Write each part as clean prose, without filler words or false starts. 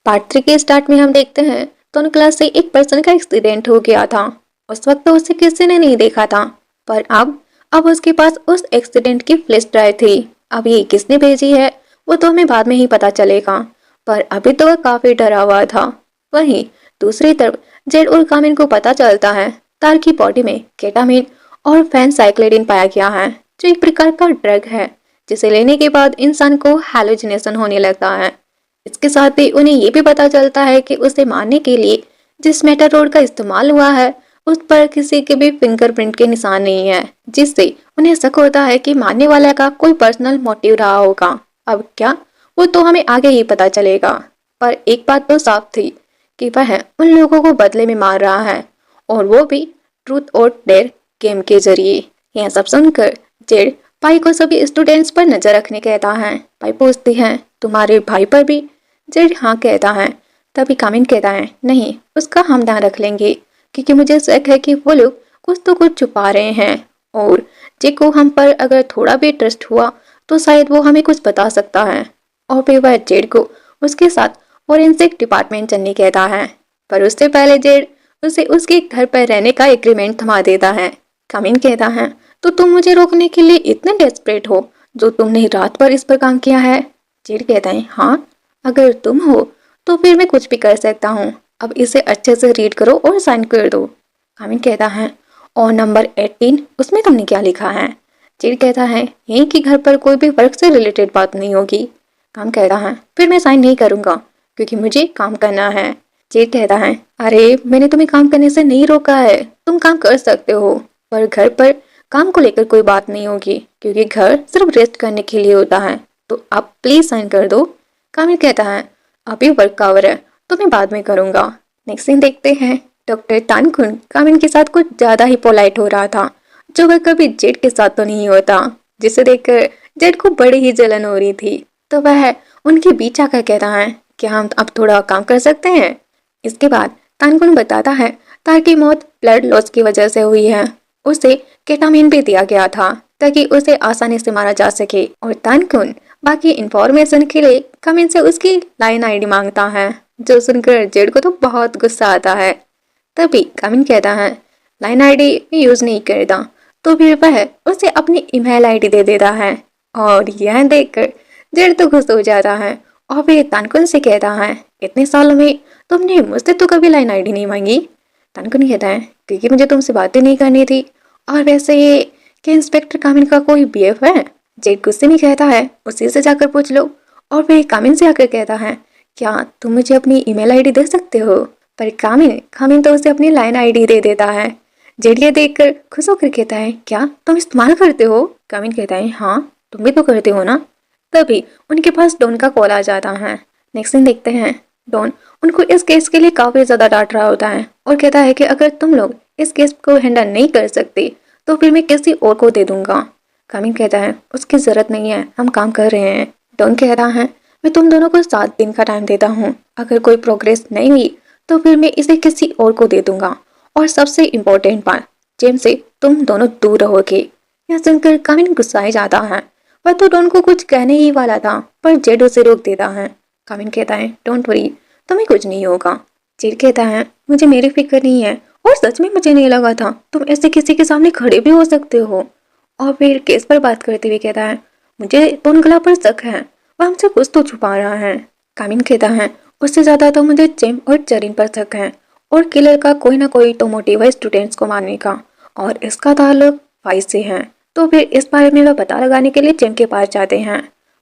Part 3 के start में हम देखते हैं तो उन क्लास से एक पर्सन का एक्सीडेंट हो गया था। उस वक्त तो उसे किसी ने नहीं देखा था, पर अब उसके पास उस एक्सीडेंट की फ्लैश ड्राइव थी। अब ये किसने भेजी है वो तो हमें बाद में ही पता चलेगा, पर अभी तो वह काफी डरा हुआ था। वहीं दूसरी तरफ जेड और कामिन को पता चलता है तार की बॉडी में केटामिन और फेनसाइक्लिडिन पाया गया है, जो एक प्रकार का ड्रग है जिसे लेने के बाद इंसान को हैलुसिनेशन होने लगता है। इसके साथ ही उन्हें ये भी पता चलता है कि उसे मारने के लिए जिस मेटाडोर का इस्तेमाल हुआ है उस पर किसी के भी फिंगरप्रिंट के निशान नहीं है, जिससे उन्हें शक होता है कि मारने वाले का कोई पर्सनल मोटिव रहा होगा। अब क्या, वो तो हमें आगे ही पता चलेगा, पर एक बात तो साफ थी कि वह उन लोगों को बदले में मार रहा है, और वो भी ट्रूथ और डेयर गेम के जरिए। यह सब सुनकर जेड पाई को सभी स्टूडेंट्स पर नजर रखने कहता है। पाई पूछती है, तुम्हारे भाई पर भी? जेड हाँ कहता है। तभी कामिन कहता है, नहीं, उसका हम ध्यान रख लेंगे, क्योंकि मुझे शक है कि वो लोग कुछ तो कुछ छुपा रहे हैं, और जे को हम पर अगर थोड़ा भी ट्रस्ट हुआ तो शायद वो हमें कुछ बता सकता है। और फिर वह जेड को उसके साथ फोरेंसिक डिपार्टमेंट चलने कहता है, पर उससे पहले जेड उसे उसके घर पर रहने का एग्रीमेंट थमा देता है। कामिन कहता है, तो तुम मुझे रोकने के लिए इतने डेस्परेट हो जो तुमने रात भर इस पर काम किया है? जेड कहता है, हाँ, अगर तुम हो तो फिर मैं कुछ भी कर सकता हूँ। अब इसे अच्छे से रीड करो और साइन कर दो। कामिन कहता है, और नंबर 18 उसमें तुमने क्या लिखा है? जेड कहता है, यही कि घर पर कोई भी वर्क से रिलेटेड बात नहीं होगी। काम कहता है, फिर मैं साइन नहीं करूंगा क्योंकि मुझे काम करना है। जेड कहता है, अरे मैंने तुम्हें काम करने से नहीं रोका है, तुम काम कर सकते हो, पर घर पर काम को लेकर कोई बात नहीं होगी क्योंकि घर सिर्फ रेस्ट करने के लिए होता है, तो आप प्लीज साइन कर दो। कामिल कहता है, अभी वर्क कवर है तो मैं बाद में करूंगा। नेक्स्ट सीन देखते हैं। डॉक्टर तानकुन कामिन के साथ कुछ ज्यादा ही पोलाइट हो रहा था, जो वह कभी जेड के साथ तो नहीं होता, जिसे देखकर जेड को बड़ी ही जलन हो रही थी। तो वह उनके बीच आकर कहता है, क्या हम अब थोड़ा काम कर सकते हैं? इसके बाद तानकुन बताता है तार की मौत ब्लड लॉस की वजह से हुई है। उसे केटामिन भी दिया गया था ताकि उसे आसानी से मारा जा सके, और तानकुन बाकी इंफॉर्मेशन के लिए कमिन से उसकी लाइन आईडी मांगता है, जो सुनकर जेड को तो बहुत गुस्सा आता है। तभी कमिन कहता है, लाइन आईडी मैं यूज नहीं करता, तो फिर वह उसे अपनी ईमेल आईडी दे देता है, और यह देखकर जेड तो खुश हो जाता है, और फिर तानकुन से कहता है, इतने सालों में तुमने मुझसे तो कभी लाइन आईडी नहीं मांगी। तानकुन कहता है, क्योंकि मुझे तुमसे बातें नहीं करनी थी, और वैसे ये कि इंस्पेक्टर कामिन का कोई बीएफ है? जेड गुस्से में कहता है, उसी से जाकर पूछ लो। और फिर कामिन से आकर कहता है, क्या तुम मुझे अपनी ईमेल आईडी दे सकते हो? पर कामिन कामिन तो उसे अपनी लाइन आईडी दे देता है। जेड ये देखकर खुश होकर कहता है, क्या तुम इस्तेमाल करते हो? कामिन कहता है, हाँ, तुम भी तो करते हो ना। तभी उनके पास डॉन का कॉल आ जाता है। नेक्स्ट दिन देखते हैं। डॉन उनको इस केस के लिए काफी ज्यादा डांट रहा होता है, और कहता है कि अगर तुम लोग इस केस को हैंडल नहीं कर सकते तो फिर मैं किसी और को दे दूंगा। कामिन कहता है, उसकी जरूरत नहीं है, हम काम कर रहे हैं। डॉन कहता है, मैं तुम दोनों को 7 दिन का टाइम देता हूँ, अगर कोई प्रोग्रेस नहीं हुई तो फिर मैं इसे किसी और को दे दूंगा, और सबसे इम्पोर्टेंट बात, जेम से तुम दोनों दूर रहोगे। यह सुनकर कामिन गुस्साए जाता है। वह तो डॉन को कुछ कहने ही वाला था, पर जेड उसे रोक देता है। कामिन कहता है, डोंट वरी, तुम्हें कुछ नहीं होगा। जेड कहता है, मुझे मेरी फिक्र नहीं है, और सच में मुझे नहीं लगा था तुम ऐसे किसी के सामने खड़े भी हो सकते हो। और फिर केस पर बात करते हुए कहता है, मुझे टोनगला पर शक है, वह हमसे कुछ तो छुपा रहा है। कामिन कहता है, उससे ज्यादा तो मुझे जेम और चरिन पर शक है, और किलर का कोई ना कोई तो मोटिव है स्टूडेंट्स को मारने का, और इसका ताल्लुक फाइज से है। तो फिर इस बारे में वह पता लगाने के लिए जेम के पास जाते हैं,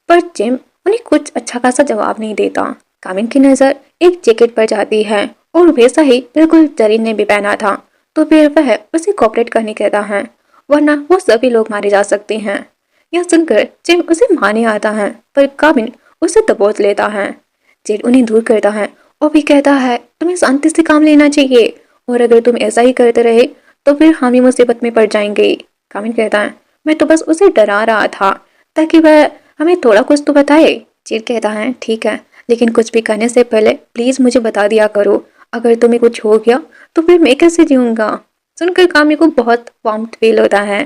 पर जेम उन्हें कुछ अच्छा खासा जवाब नहीं देता। कामिन की नजर एक जैकेट पर जाती है, और वैसा ही बिल्कुल चरिन ने भी पहना था। तो फिर वह उसे कॉपरेट करने कहता है, वरना वो सभी लोग मारे जा सकते हैं। यह सुनकर जेम उसे मारने आता है, पर कामिन उसे दबोच लेता है। जेड उन्हें दूर करता है, और भी कहता है, तुम्हें शांति से काम लेना चाहिए, और अगर तुम ऐसा ही करते रहे तो फिर हम ही मुसीबत में पड़ जाएंगे। कामिन कहता है, मैं तो बस उसे डरा रहा था ताकि वह हमें थोड़ा कुछ तो बताए। जेड कहता है, ठीक है, लेकिन कुछ भी करने से पहले प्लीज मुझे बता दिया करो, अगर तुम्हें कुछ हो गया तो फिर मैं कैसे जीऊंगा। सुनकर कामी को बहुत वार्म फील होता है।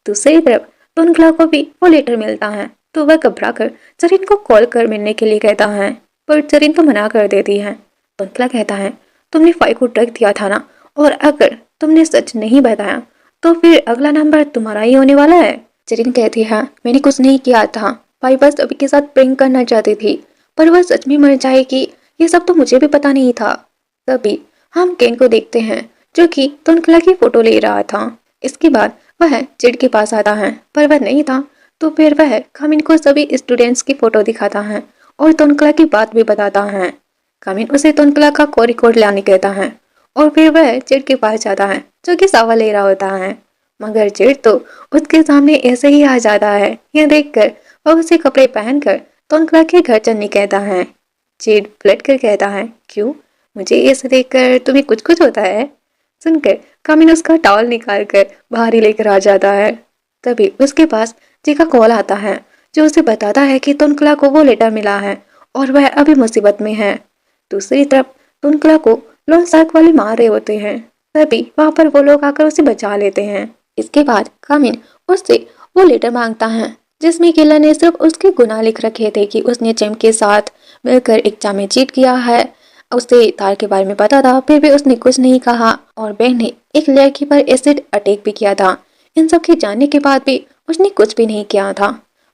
दूसरी तरफ टोनगला को भी वो लेटर मिलता है, तो वह घबरा कर चरिन को कॉल कर मिलने के लिए कहता है। पर जरीन तो मना कर देती है। तोनकला कहता है, तुमने फाई को ड्रग दिया था ना, और अगर तुमने सच नहीं बताया तो फिर अगला नंबर तुम्हारा ही होने वाला है। जरीन कहती है, मैंने कुछ नहीं किया था, फाई बस अभी के साथ प्रैंक करना चाहती थी, पर वह सच में मर जाएगी ये सब तो मुझे भी पता नहीं था। तभी हम केन को देखते हैं जो कि तोनकला की फोटो ले रहा था। इसके बाद वह जेड के पास आता है, पर वह नहीं था। तो फिर वह कामिन को सभी स्टूडेंट्स की फोटो दिखाता है और तोनकला की बात भी बताता है। कामिन उसे तोनकला का कोरी कोड लाने कहता है और फिर वह जेड के पास जाता है जो कि सावा ले रहा होता है, मगर जेड तो उसके सामने ऐसे ही आ जाता है। यह देखकर वह उसे कपड़े पहनकर तोनकला के घर चलने कहता है। जेड पलट कर कहता है, क्यों, मुझे ऐसे देखकर तुम्हें कुछ कुछ होता है। सुनकर कामिन उसका टॉवल निकाल कर बाहर ही लेकर आ जाता है। तभी उसके पास जी का कॉल आता है जो उसे बताता है कि तोनकला को वो लेटर मिला है और वह अभी मुसीबत में है। दूसरी तरफ तोनकला को लोन शार्क वाले मार रहे होते हैं। तभी वहां पर वो लोग आकर उसे बचा लेते हैं। इसके बाद कामिन उससे वो लेटर मांगता है जिसमें किलर ने सिर्फ उसके गुनाह लिख रखे थे कि उसने जेम के साथ मिलकर एग्जाम में चीट किया है। उसे तार के बारे में पता था, फिर भी उसने कुछ नहीं कहा और बेन ने एक लड़की पर एसिड अटैक भी किया था। इन सब के जानने के बाद भी उसने कुछ भी नहीं किया था,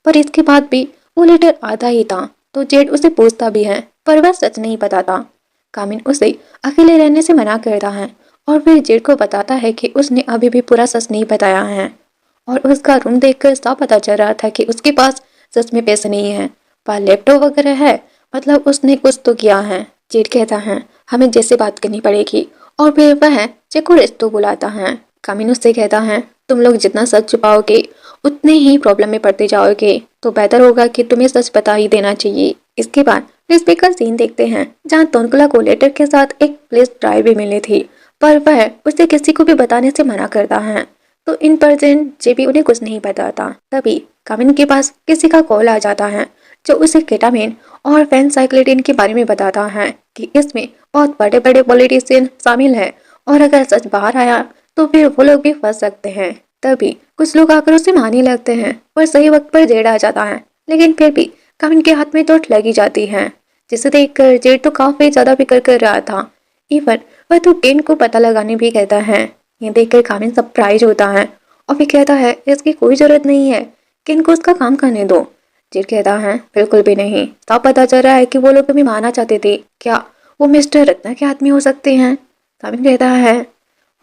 पर इसके बाद भी वो लेटर आधा ही था। तो जेड उसे पूछता भी है पर वह सच नहीं बताता। कामिन उसे अकेले रहने से मना करता है और फिर जेड को बताता है कि उसने अभी भी पूरा सच नहीं बताया है और उसका रूम देखकर साफ पता चल रहा था कि उसके पास सच में पैसे नहीं है, पर लैपटॉप वगैरह है, मतलब उसने कुछ तो किया है। जेड कहता है, हमें जैसे बात करनी पड़ेगी और फिर वह जेक को रेस्टो बुलाता है। कामिन उससे कहता है, तुम लोग जितना सच छुपाओगे उतने ही प्रॉब्लम में पड़ते जाओगे, तो बेहतर होगा कि तुम्हें सच बता ही देना चाहिए। इसके बाद फ्लैशबैक का सीन देखते हैं जहाँ तोनकला को लेटर के साथ एक फ्लैश ड्राइव भी मिली थी, पर वह उसे किसी को भी बताने से मना करता है। तो इन प्रेजेंट जेबी उन्हें कुछ नहीं बताता। तभी कामिन के पास किसी का कॉल आ जाता है जो उसे केटामिन और फेनसाइक्लिडिन के बारे में बताता है कि इसमें बहुत बड़े बड़े पॉलिटिशियन शामिल हैं और अगर सच बाहर आया तो फिर वो लोग भी फंस सकते हैं। तभी कुछ लोग आकर उसे मारने लगते हैं पर सही वक्त पर जेड आ जाता है, लेकिन फिर भी कामिन के हाथ में चोट लगी जाती है, जिसे देखकर जेड तो काफी ज्यादा फिक्र कर रहा था। इवन वह तो केन को पता लगाने भी कहता है। ये देखकर कामिन सरप्राइज होता है और फिर कहता है, इसकी कोई जरूरत नहीं है, केन को उसका काम करने दो। जेड कहता है, बिल्कुल भी नहीं, तब पता चल रहा है कि वो लोग तुम्हें मारना चाहते थे, क्या वो मिस्टर रत्ना के आदमी हो सकते हैं। कामिन कहता है,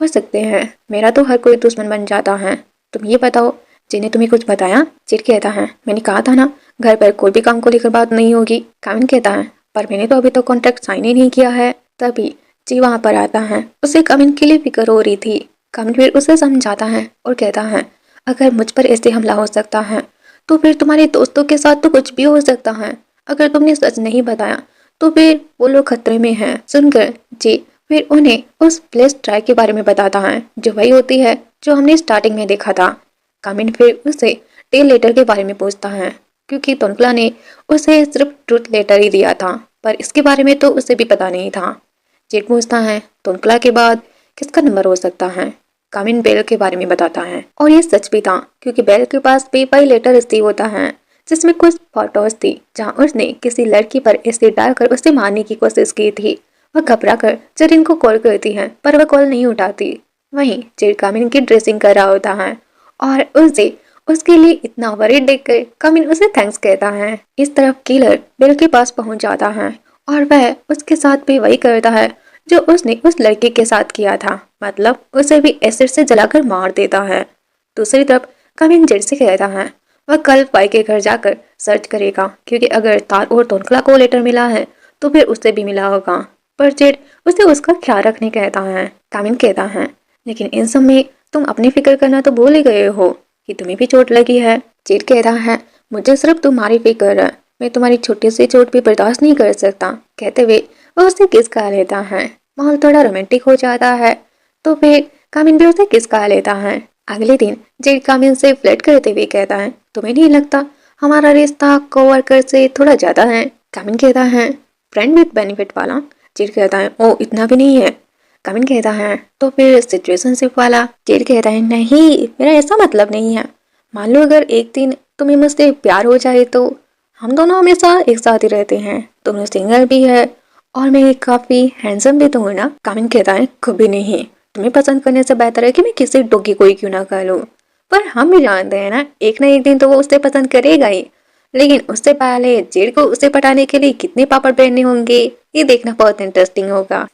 हो सकते हैं, मेरा तो हर कोई दुश्मन बन जाता है। तुम ये बताओ, जिन्हें तुम्हें कुछ बताया। जेड कहता है, मैंने कहा था ना, घर पर कोई भी काम को लेकर बात नहीं होगी। कामिन कहता है, पर मैंने तो अभी तक कॉन्ट्रैक्ट साइन ही नहीं किया है। तभी जी वहां पर आता है, उसे कामिन के लिए फिक्र हो रही थी। कामिन फिर उसे समझाता है और कहता है, अगर मुझ पर ऐसे हमला हो सकता है तो फिर तुम्हारे दोस्तों के साथ तो कुछ भी हो सकता है। अगर तुमने सच नहीं बताया तो फिर वो लोग खतरे में हैं। सुनकर जी फिर उन्हें उस फ्लैश ड्राइव के बारे में बताता है जो वही होती है जो हमने स्टार्टिंग में देखा था। कामिन फिर उसे टेल लेटर के बारे में पूछता है क्योंकि तोनकला ने उसे सिर्फ ट्रूथ लेटर ही दिया था, पर इसके बारे में तो उसे भी पता नहीं था। जेड पूछता है, तोनकला के बाद किसका नंबर हो सकता है। कामिन बेल के बारे में बताता है और ये सच भी था क्योंकि बेल के पास पेपाई लेटर रिसीव होता है जिसमें कुछ फोटोज थी जहाँ उसने किसी लड़की पर एसिड डालकर उसे मारने की कोशिश की थी। वह घबरा कर जेरिन को कॉल करती है पर वह कॉल नहीं उठाती। वहीं जेड कामिन की ड्रेसिंग कर रहा होता है और उसे उसके लिए इतना वरीड देखकर कामिन उसे थैंक्स कहता है। इस तरफ किलर बेल के पास पहुंच जाता है और वह उसके साथ भी वही करता है जो उसने उस लड़के के साथ किया था, मतलब उसे भी एसिड से जलाकर मार देता है। दूसरी तरफ कामिन जेड से कहता है वह कल फाई के घर जाकर सर्च करेगा क्योंकि अगर तार और तोनकला को लेटर मिला है तो फिर उसे भी मिला होगा, पर जेड उसे उसका ख्याल रखने कहता है। कामिन कहता है, लेकिन इन सब में तुम अपनी फिक्र करना तो भूल ही गए हो कि तुम्हें भी चोट लगी है। जेड कहता है, मुझे सिर्फ तुम्हारी फिक्र है, मैं तुम्हारी छोटी सी चोट भी बर्दाश्त नहीं कर सकता। कहते हुए वह उसे किस का लेता है। माहौल थोड़ा रोमांटिक हो जाता है तो फिर कामिन भी उसे किस का लेता है। अगले दिन जेड कामिन से फ्लर्ट करते हुए कहता है, तुम्हें नहीं लगता हमारा रिश्ता कोवर्कर से थोड़ा ज्यादा है। कामिन कहता है, फ्रेंड विद बेनिफिट वाला। जेड कहता है, ओ इतना भी नहीं है। कामिन कहता है, तो फिर सिचुएशनशिप वाला। जेड कहता है, नहीं, मेरा ऐसा मतलब नहीं है। मान लो अगर एक दिन तुम्हें मुझसे प्यार हो जाए तो। हम दोनों हमेशा एक साथ ही रहते हैं, दोनों सिंगल भी है और मैं काफी हैंडसम भी तो हूँ ना। कामिन कहता है कभी नहीं, तुम्हें पसंद करने से बेहतर है कि मैं किसी डोगी कोई क्यों ना कर लूँ। पर हम भी जानते हैं ना एक दिन तो वो उसे पसंद करेगा ही, लेकिन उससे पहले जेड को उसे पटाने के लिए कितने पापड़ बेलने होंगे ये देखना बहुत इंटरेस्टिंग होगा।